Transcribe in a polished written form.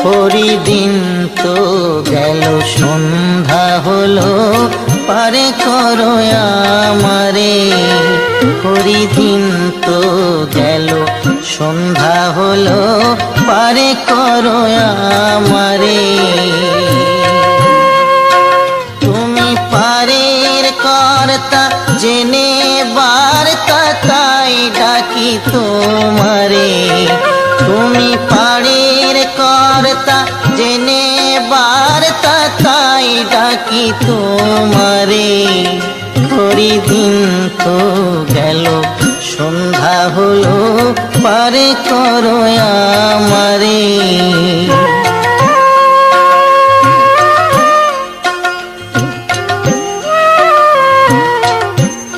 হরিদিন তো গেল সন্ধ্যা হলো, পারে করো আমারে। হরিদিন তো গেল সন্ধ্যা হলো, পারে করো আমারে। তুমি পারের কর্তা জেনে বার্তা, তাই ডাকি তোমারে। তুমি পারের কর্তা জেনে বার্তা, তাই ডাকি তোমারে। হরিদিন তো গেল সন্ধ্যা হলো, পারে করো আমারে।